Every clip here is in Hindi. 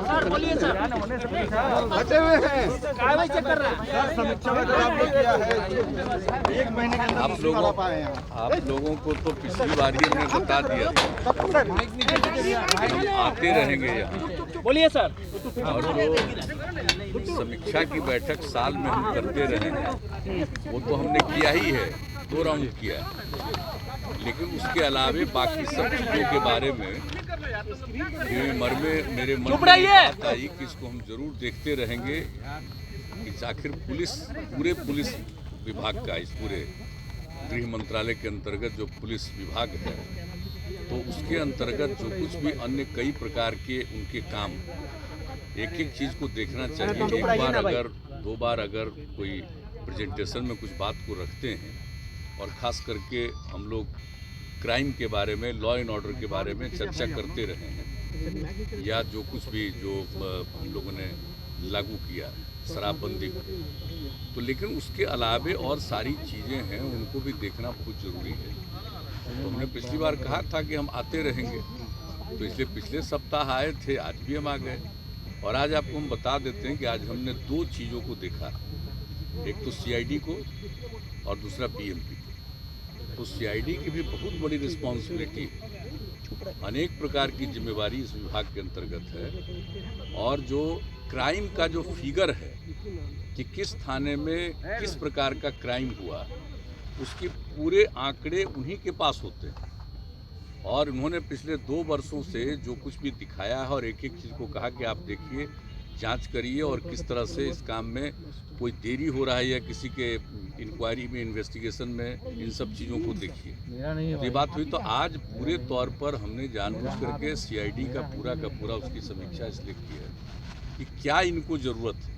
सर बोलिए सर, बचे हुए हैं कार्रवाई चेक कर रहे हैं सर। समीक्षा में जो आपने किया है 1 महीने के अंदर आप लोगों को तो पिछली बार ही हमने बता दिया हम आते रहेंगे यहाँ। बोलिए सर। और जो समीक्षा की बैठक साल में हम करते रहे हैं वो तो हमने किया ही है, 2 राउंड किया। लेकिन उसके अलावे बाकी सब चीज़ों के बारे में मेरे मन में बात आई कि इसको हम जरूर देखते रहेंगे कि आखिर पूरे पुलिस विभाग का, इस पूरे गृह मंत्रालय के अंतर्गत जो पुलिस विभाग है, तो उसके अंतर्गत जो कुछ भी अन्य कई प्रकार के उनके काम, एक एक चीज़ को देखना चाहिए। 1 बार अगर 2 बार अगर कोई प्रेजेंटेशन में कुछ बात को रखते हैं, और ख़ास करके हम लोग क्राइम के बारे में, लॉ एंड ऑर्डर के बारे में चर्चा करते रहे हैं, या जो कुछ भी जो हम लोगों ने लागू किया शराबबंदी को, तो लेकिन उसके अलावे और सारी चीज़ें हैं उनको भी देखना बहुत ज़रूरी है। तो हमने पिछली बार कहा था कि हम आते रहेंगे, तो इसलिए पिछले सप्ताह आए थे, आज भी हम आ गए। और आज आपको हम बता देते हैं कि आज हमने 2 चीज़ों को देखा, एक तो सीआईडी को और दूसरा पीएमपी को। तो सीआईडी की भी बहुत बड़ी रिस्पॉन्सिबिलिटी है, अनेक प्रकार की जिम्मेवारी इस विभाग के अंतर्गत है। और जो क्राइम का जो फिगर है कि किस थाने में किस प्रकार का क्राइम हुआ, उसके पूरे आंकड़े उन्हीं के पास होते हैं। और उन्होंने पिछले 2 वर्षों से जो कुछ भी दिखाया है और एक एक चीज़ को कहा कि आप देखिए, जांच करिए, और किस तरह से इस काम में कोई देरी हो रहा है या किसी के इंक्वायरी में, इन्वेस्टिगेशन में, इन सब चीज़ों को देखिए। तो ये बात हुई, तो आज पूरे तौर पर हमने जानबूझ करके सीआईडी का पूरा उसकी समीक्षा इसलिए की है कि क्या इनको ज़रूरत है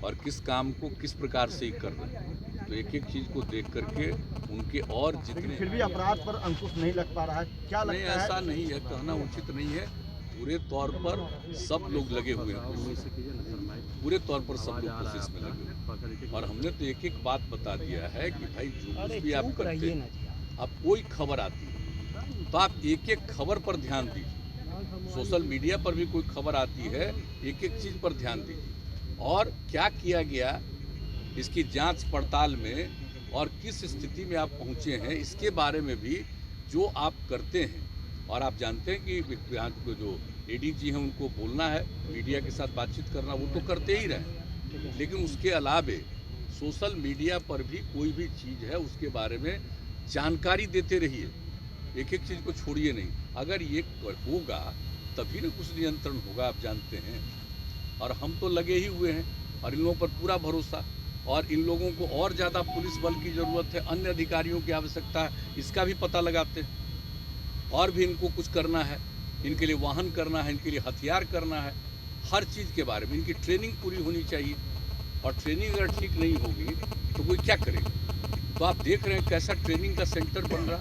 और किस काम को किस प्रकार से कर रहे हैं। तो एक एक चीज़ को देख करके उनके और जितने, फिर भी अपराध पर अंकुश नहीं लग पा रहा है, क्या लगता है? ऐसा नहीं है, कहना उचित नहीं है। पूरे तौर पर सब लोग लगे हुए हैं, पूरे तौर पर सब लोग कोशिश में लगे हुए हैं। और हमने तो एक एक बात बता दिया है कि भाई जो कुछ भी आप करते हैं, अब कोई खबर आती है तो आप एक एक खबर पर ध्यान दीजिए। सोशल मीडिया पर भी कोई खबर आती है, एक एक चीज़ पर ध्यान दीजिए, और क्या किया गया इसकी जांच पड़ताल में, और किस स्थिति में आप पहुंचे हैं इसके बारे में भी जो आप करते हैं। और आप जानते हैं कि यहाँ को जो एडीजी हैं उनको बोलना है, मीडिया के साथ बातचीत करना, वो तो करते ही रहे, लेकिन उसके अलावे सोशल मीडिया पर भी कोई भी चीज़ है उसके बारे में जानकारी देते रहिए, एक एक चीज़ को छोड़िए नहीं। अगर ये होगा तभी ना कुछ नियंत्रण होगा, आप जानते हैं। और हम तो लगे ही हुए हैं, और इन लोगों पर पूरा भरोसा, और इन लोगों को और ज़्यादा पुलिस बल की ज़रूरत है, अन्य अधिकारियों की आवश्यकता है, इसका भी पता लगाते हैं। और भी इनको कुछ करना है, इनके लिए वाहन करना है, इनके लिए हथियार करना है, हर चीज़ के बारे में इनकी ट्रेनिंग पूरी होनी चाहिए। और ट्रेनिंग अगर ठीक नहीं होगी तो कोई क्या करेगा। तो आप देख रहे हैं कैसा ट्रेनिंग का सेंटर बन रहा।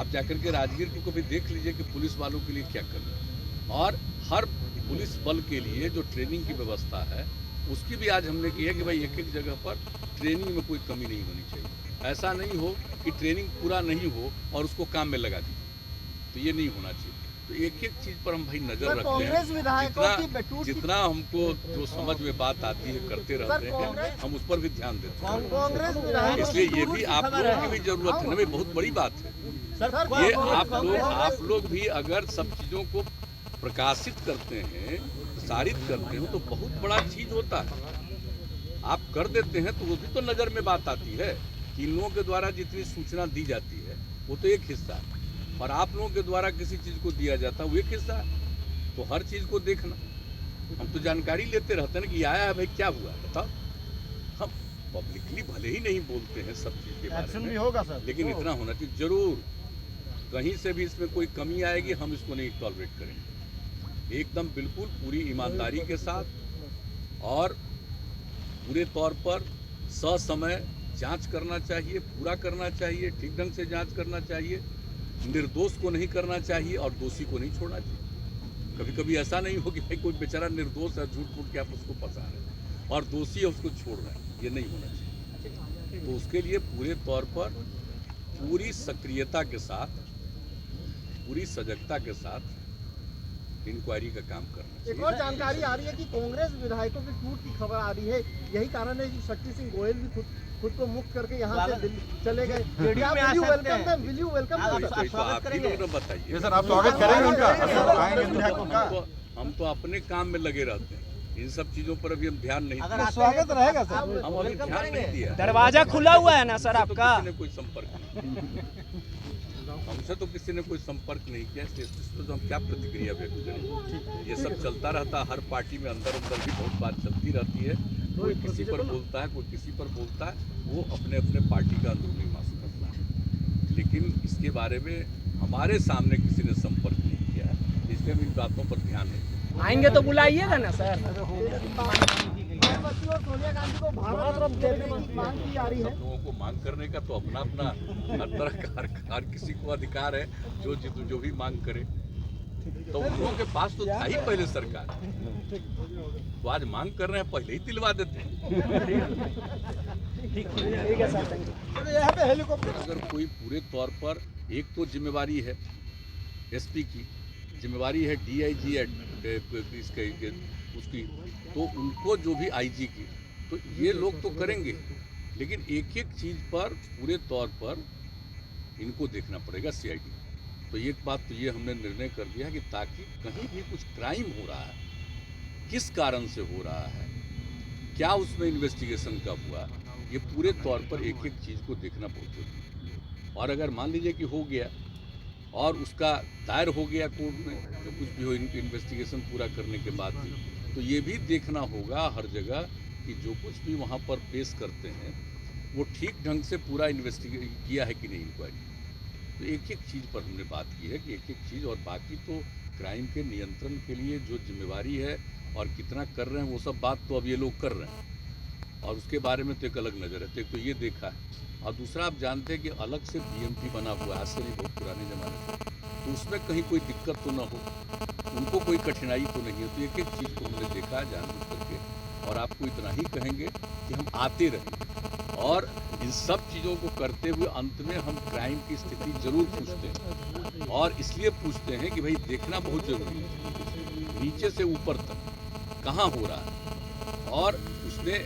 आप जाकर के राजगीर को कभी देख लीजिए कि पुलिस वालों के लिए क्या करना है। और हर पुलिस बल के लिए जो ट्रेनिंग की व्यवस्था है उसकी भी आज हमने की है कि भाई एक एक जगह पर ट्रेनिंग में कोई कमी नहीं होनी चाहिए। ऐसा नहीं हो कि ट्रेनिंग पूरा नहीं हो और उसको काम में लगा दी, तो ये नहीं होना चाहिए। तो एक एक चीज़ पर हम भाई नज़र रखते हैं, जितना हमको जो समझ में बात आती है करते रहते हैं, हम उस पर भी ध्यान देते हैं। इसलिए ये भी आप लोगों की भी जरूरत है ना भाई, बहुत बड़ी बात है ये। आप लोग भी अगर सब चीज़ों को प्रकाशित करते हैं, प्रसारित करते हो, तो बहुत बड़ा चीज़ होता है। आप कर देते हैं तो वो भी तो नज़र में बात आती है कि इन लोगों के द्वारा जितनी सूचना दी जाती है वो तो एक हिस्सा है, और आप लोगों के द्वारा किसी चीज़ को दिया जाता है वो एक हिस्सा है। तो हर चीज़ को देखना, हम तो जानकारी लेते रहते हैं ना कि आया है भाई क्या हुआ बताओ। हम पब्लिकली भले ही नहीं बोलते हैं सब चीज़ के बारे में, होगा सर, लेकिन इतना होना चाहिए जरूर, कहीं से भी इसमें कोई कमी आएगी हम इसको नहीं टॉलरेट करेंगे। एकदम बिल्कुल पूरी ईमानदारी के साथ और पूरे तौर पर ससमय जांच करना चाहिए, पूरा करना चाहिए, ठीक ढंग से जांच करना चाहिए, निर्दोष को नहीं करना चाहिए और दोषी को नहीं छोड़ना चाहिए। कभी कभी ऐसा नहीं हो कि भाई कोई बेचारा निर्दोष है, झूठ फूट के आप उसको फंसा रहे हैं, और दोषी है उसको छोड़ रहे हैं, ये नहीं होना चाहिए। तो उसके लिए पूरे तौर पर पूरी सक्रियता के साथ, पूरी सजगता के साथ इंक्वायरी का काम करना चाहिए। एक और जानकारी आ रही है कि कांग्रेस विधायकों की टूट की खबर आ रही है, यही कारण है कि शक्ति सिंह गोयल भी खुद को मुक्त करके यहाँ से दिल्ली चले गए। विल यू वेलकम आप ही लोग न बताइए। सर, आप स्वागत करेंगे उनका? हम तो अपने काम में लगे रहते हैं, इन सब चीजों पर अभी हम ध्यान नहीं दिया। स्वागत रहेगा सर, हम अभी ध्यान नहीं दिया। दरवाजा खुला हुआ है ना सर तो आपका? किसी ने कोई संपर्क नहीं, हमसे तो किसी ने कोई संपर्क नहीं किया, इसलिए तो हम क्या प्रतिक्रिया व्यक्त करें। ये सब चलता रहता, हर पार्टी में अंदर अंदर भी बहुत बात चलती रहती है। कोई किसी पर बोलता है, कोई किसी पर बोलता है, वो अपने अपने पार्टी का अंदरूनी मसला है। लेकिन इसके बारे में हमारे सामने किसी ने संपर्क नहीं किया, इसलिए हम इन बातों पर ध्यान नहीं दें। आएंगे तो बुलाइएगा ना सर। सोनिया गांधी को भारत रत्न देने की मांग की जा रही है। सब लोगों को मांग करने का तो अपना अपना हर तरह का हर किसी को अधिकार है, जो भी मांग करे। तो उन लोगों के पास तो था ही पहले सरकार, तो आज मांग कर रहे हैं, पहले ही दिलवा देते हैं। ठीक है सर, थैंक यू। यहाँ पे हेलीकॉप्टर, अगर कोई पूरे तौर पर, एक तो जिम्मेवारी है एसपी की, जिम्मेवारी है डीआईजी उसकी, तो उनको जो भी आईजी की, तो ये लोग तो करेंगे, लेकिन एक एक चीज़ पर पूरे तौर पर इनको देखना पड़ेगा सीआईडी। तो एक बात तो ये हमने निर्णय कर दिया कि ताकि कहीं भी कुछ क्राइम हो रहा है, किस कारण से हो रहा है, क्या उसमें इन्वेस्टिगेशन कब हुआ, ये पूरे तौर पर एक एक चीज़ को देखना बहुत जरूरी है। और अगर मान लीजिए कि हो गया और उसका दायर हो गया कोर्ट में, जो कुछ भी हो इन्वेस्टिगेशन पूरा करने के बाद भी, तो ये भी देखना होगा हर जगह कि जो कुछ भी वहाँ पर पेश करते हैं वो ठीक ढंग से पूरा इन्वेस्टिगेट किया है कि नहीं इंक्वायरी। तो एक एक चीज़ पर हमने बात की है कि एक एक चीज़, और बाकी तो क्राइम के नियंत्रण के लिए जो जिम्मेवारी है और कितना कर रहे हैं वो सब बात तो अब ये लोग कर रहे हैं, और उसके बारे में तो एक अलग नज़र है। तो ये देखा है, और दूसरा आप जानते हैं कि अलग से बीएमपी बना हुआ है, आज से नहीं बहुत पुराने ज़माने से, तो उसमें कहीं कोई दिक्कत तो ना हो, उनको कोई कठिनाई तो नहीं है। तो एक एक चीज़ को हमने देखा जानबूझ करके, और आपको इतना ही कहेंगे कि हम आते रहें, और इन सब चीज़ों को करते हुए अंत में हम क्राइम की स्थिति जरूर पूछते हैं, और इसलिए पूछते हैं कि भाई देखना बहुत जरूरी है, नीचे से ऊपर तक कहाँ हो रहा है, और उसने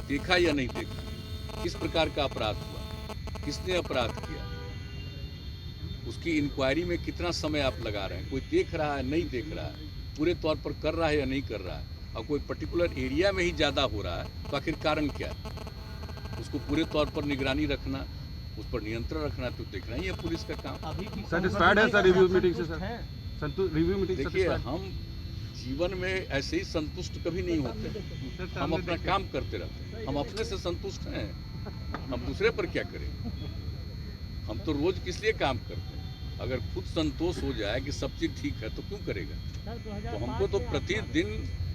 देखा या नहीं देखा, किस प्रकार का अपराध हुआ, किसने अपराध किया, उसकी इंक्वायरी में कितना समय आप लगा रहे हैं, कोई देख रहा है नहीं देख रहा है, पूरे तौर पर कर रहा है या नहीं कर रहा है, और कोई पर्टिकुलर एरिया में ही ज़्यादा हो रहा है, तो आखिर कारण क्या है, उसको पूरे तौर पर निगरानी रखना, उस पर नियंत्रण रखना, तो देखना ही है पुलिस का काम। सेटिस्फाइड है सर रिव्यू मीटिंग से? सर रिव्यू मीटिंग देखिए, हम जीवन में ऐसे ही संतुष्ट कभी नहीं होते, हम अपना काम करते रहते हैं, हम अपने से संतुष्ट हैं, हम दूसरे पर क्या करें, हम तो रोज किस लिए काम करते हैं। अगर खुद संतोष हो जाए कि सब चीज़ ठीक है तो क्यों करेगा, तो हमको तो प्रतिदिन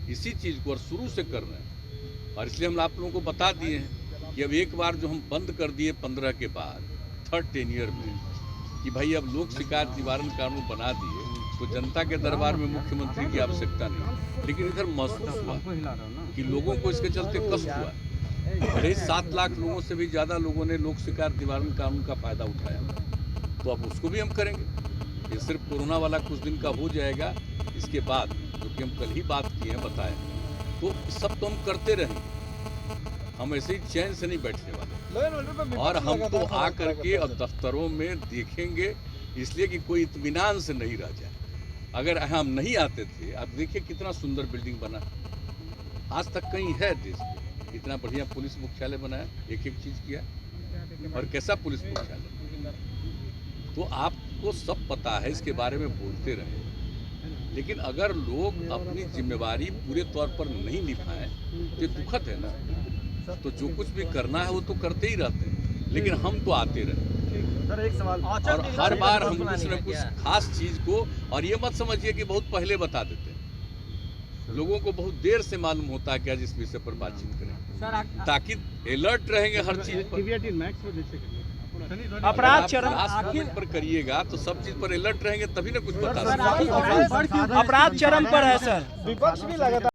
इसी चीज़ को और शुरू से कर रहे हैं, और इसलिए हम आप लोगों को बता दिए हैं कि अब एक बार जो हम बंद कर दिए 15 के बाद 3rd टेन्योर में, कि भाई अब लोक शिकायत निवारण कानून बना दिए, तो जनता के दरबार में मुख्यमंत्री की आवश्यकता नहीं, लेकिन इधर महसूस हुआ कि लोगों को इसके चलते कष्ट हुआ। अरे 7 लाख लोगों से भी ज़्यादा लोगों ने लोक शिकायत निवारण कानून का फायदा उठाया, तो अब उसको भी हम करेंगे। ये सिर्फ कोरोना वाला कुछ दिन का हो जाएगा, इसके बाद जो कि हम कल ही बात की है बताएं, तो सब तो हम करते रहेंगे, हम ऐसे ही चैन से नहीं बैठने वाले, और हम तो आ करके अब दफ्तरों में देखेंगे, इसलिए कि कोई इत्मीनान से नहीं रह जाए। अगर हम नहीं आते थे, आप देखिए कितना सुंदर बिल्डिंग बना, आज तक कहीं है देश में इतना बढ़िया पुलिस मुख्यालय बनाया, एक एक चीज़ किया, और कैसा पुलिस मुख्यालय, तो आपको सब पता है, इसके बारे में बोलते रहे। लेकिन अगर लोग अपनी जिम्मेवारी पूरे तौर पर नहीं निभाएं तो ये दुखद है ना। तो जो कुछ भी करना है वो तो करते ही रहते हैं, लेकिन हम तो आते रहे। सर एक सवाल, और हर बार हम कुछ न कुछ खास चीज़ को, और ये मत समझिए कि बहुत पहले बता देते हैं, लोगों को बहुत देर से मालूम होता है कि आज इस विषय पर बातचीत करें, ताकि अलर्ट रहेंगे हर चीज़ पर। अपराध चरम आखिर पर करिएगा तो सब चीज पर अलर्ट रहेंगे, तभी ना कुछ बता सकते। अपराध चरम पर है सर। विपक्ष भी लगातार